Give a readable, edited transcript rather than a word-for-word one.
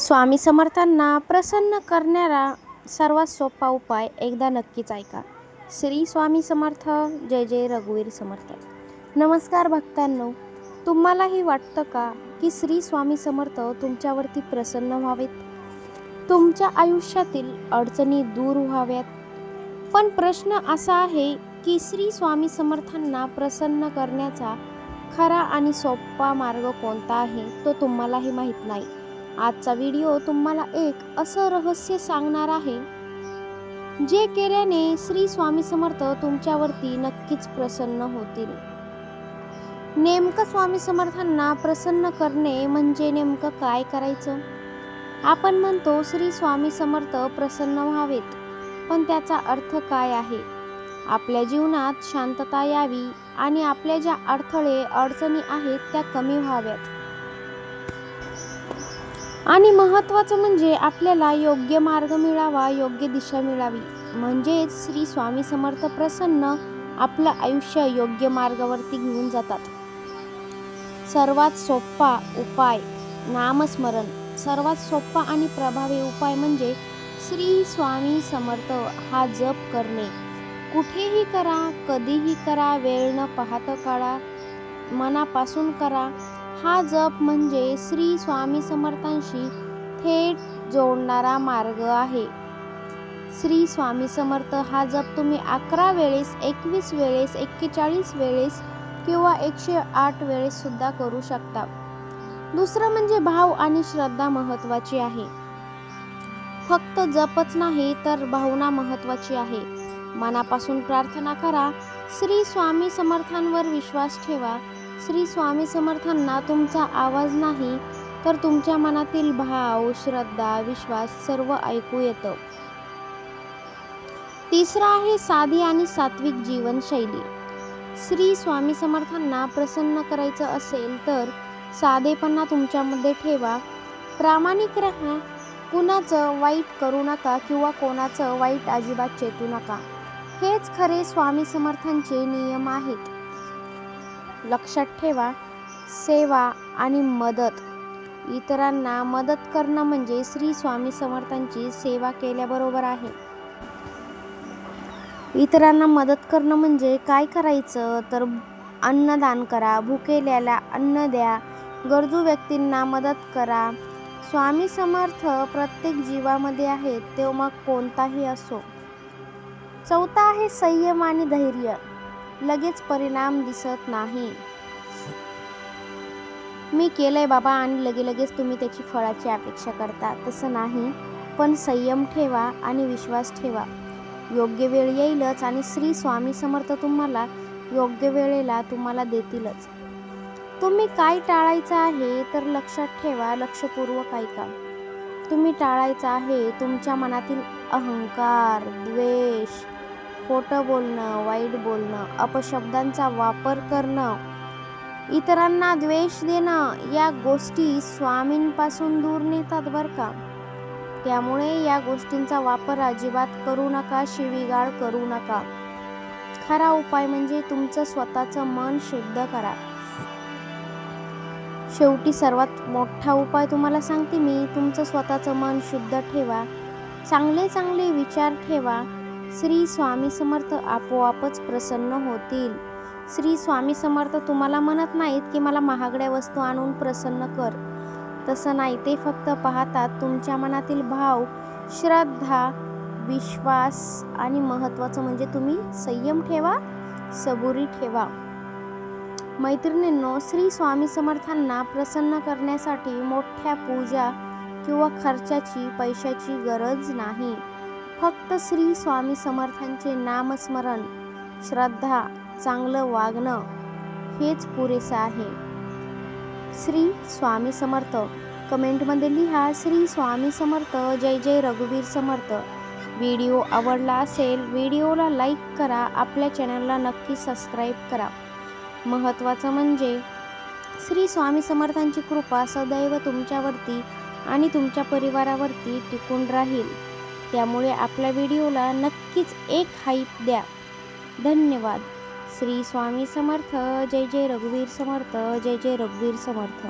स्वामी समर्थांना प्रसन्न करणारा सर्वात सोपा उपाय एकदा नक्कीच ऐका. श्री स्वामी समर्थ. जय जय रघुवीर समर्थ. नमस्कार भक्तांनो, तुम्हालाही वाटतं का की श्री स्वामी समर्थ तुमच्यावरती प्रसन्न व्हावेत, तुमच्या आयुष्यातील अडचणी दूर व्हाव्यात? पण प्रश्न असा आहे की श्री स्वामी समर्थांना प्रसन्न करण्याचा खरा आणि सोपा मार्ग कोणता आहे तो तुम्हालाही माहीत नाही. आजचा व्हिडिओ तुम्हाला एक असं रहस्य सांगणार आहे जे केल्याने श्री स्वामी समर्थ तुमच्यावरती नक्कीच प्रसन्न होतील. नेमकं स्वामी समर्थांना प्रसन्न करणे म्हणजे नेमकं काय करायचं? आपण म्हणतो श्री स्वामी समर्थ प्रसन्न व्हावेत, पण त्याचा अर्थ काय आहे? आपल्या जीवनात शांतता यावी आणि आपल्या ज्या अडथळे अडचणी आहेत त्या कमी व्हाव्यात. आणि महत्त्वाचं म्हणजे आपल्याला योग्य मार्ग मिळावा, योग्य दिशा मिळावी. म्हणजेच श्री स्वामी समर्थ प्रसन्न आपलं आयुष्य योग्य मार्गावरती घेऊन जातात. सर्वात सोपा उपाय नामस्मरण. सर्वात सोपा आणि प्रभावी उपाय म्हणजे श्री स्वामी समर्थ हा जप करणे. कुठेही करा, कधीही करा, वेळ न पाहता करा, मनापासून करा. हा जप म्हणजे श्री स्वामी समर्थांशी थेट जोडणारा मार्ग आहे. श्री स्वामी समर्थ हा जप तुम्ही 11 वेळेस, 21 वेळेस, 41 वेळेस किंवा 108 वेळेस सुद्धा करू शकता. दुसरं म्हणजे भाव आणि श्रद्धा महत्त्वाची आहे. फक्त जपच नाही तर भावना महत्त्वाची आहे. मनापासून प्रार्थना करा. श्री स्वामी समर्थांवर विश्वास ठेवा. श्री स्वामी समर्थांना तुमचा आवाज नाही तर तुमच्या मनातील भाव, श्रद्धा, विश्वास सर्व ऐकू येतं. तिसरा आहे साधी आणि सात्विक जीवनशैली. श्री स्वामी समर्थांना प्रसन्न करायचं असेल तर साधेपणा तुमच्यामध्ये ठेवा. प्रामाणिक राहा. कुणाचं वाईट करू नका किंवा कोणाचं वाईट अजिबात चेतू नका. हेच खरे स्वामी समर्थांचे नियम आहेत. लक्षात ठेवा, सेवा आणि मदत. इतरांना मदत करणं म्हणजे श्री स्वामी समर्थांची सेवा केल्याबरोबर आहे. इतरांना मदत करणं म्हणजे काय करायचं तर अन्नदान करा, भुकेल्याला अन्न द्या, गरजू व्यक्तींना मदत करा. स्वामी समर्थ प्रत्येक जीवामध्ये आहेत, तो मग कोणताही असो. चौथा आहे संयम आणि धैर्य. लगेच परिणाम दिसत नाही. मी केलंय बाबा आणि लगेच तुम्ही त्याची फळाची अपेक्षा करता, तसं नाही. पण संयम ठेवा आणि विश्वास ठेवा. योग्य वेळ येईलच आणि श्री स्वामी समर्थ तुम्हाला योग्य वेळेला तुम्हाला देतीलच. तुम्ही काय टाळायचं आहे तर लक्षात ठेवा, लक्षपूर्वक ऐका. तुम्ही टाळायचं आहे तुमच्या मनातील अहंकार, द्वेष, खोटं बोलणं, वाईट बोलणं, अपशब्दांचा वापर करणं, इतरांना द्वेष देणं. या गोष्टी स्वामींपासून दूर नेतात बरं का. त्यामुळे या गोष्टींचा वापर अजिबात करू नका, शिवीगाळ करू नका. खरा उपाय म्हणजे तुमचं स्वतःचं मन शुद्ध करा. शेवटी सर्वात मोठा उपाय तुम्हाला सांगते मी, तुमचं स्वतःचं मन शुद्ध ठेवा. चांगले विचार ठेवा. श्री स्वामी समर्थ आपोआपच प्रसन्न होतील. श्री स्वामी समर्थ तुम्हाला म्हणत नाहीत की मला महागड्या वस्तू आणून प्रसन्न कर. तसं नाही. ते फक्त पाहतात तुमच्या मनातील भाव, श्रद्धा, विश्वास आणि महत्त्वाचं म्हणजे तुम्ही संयम ठेवा, सबुरी ठेवा. मैत्रिणींनो, श्री स्वामी समर्थांना प्रसन्न करण्यासाठी मोठ्या पूजा किंवा खर्चाची, पैशाची गरज नाही. फक्त श्री स्वामी समर्थांचे नामस्मरण, श्रद्धा, चांगलं वागणं हेच पुरेसं आहे. श्री स्वामी समर्थ. कमेंटमध्ये लिहा श्री स्वामी समर्थ. जय जय रघुवीर समर्थ. व्हिडिओ आवडला असेल, व्हिडिओला लाईक करा. आपल्या चॅनलला नक्की सबस्क्राईब करा. महत्त्वाचं म्हणजे श्री स्वामी समर्थांची कृपा सदैव तुमच्यावरती आणि तुमच्या परिवारावरती टिकून राहील. त्यामुळे आपल्या व्हिडिओला नक्कीच एक हाईप द्या. धन्यवाद. श्री स्वामी समर्थ. जय जय रघुवीर समर्थ. जय जय रघुवीर समर्थ.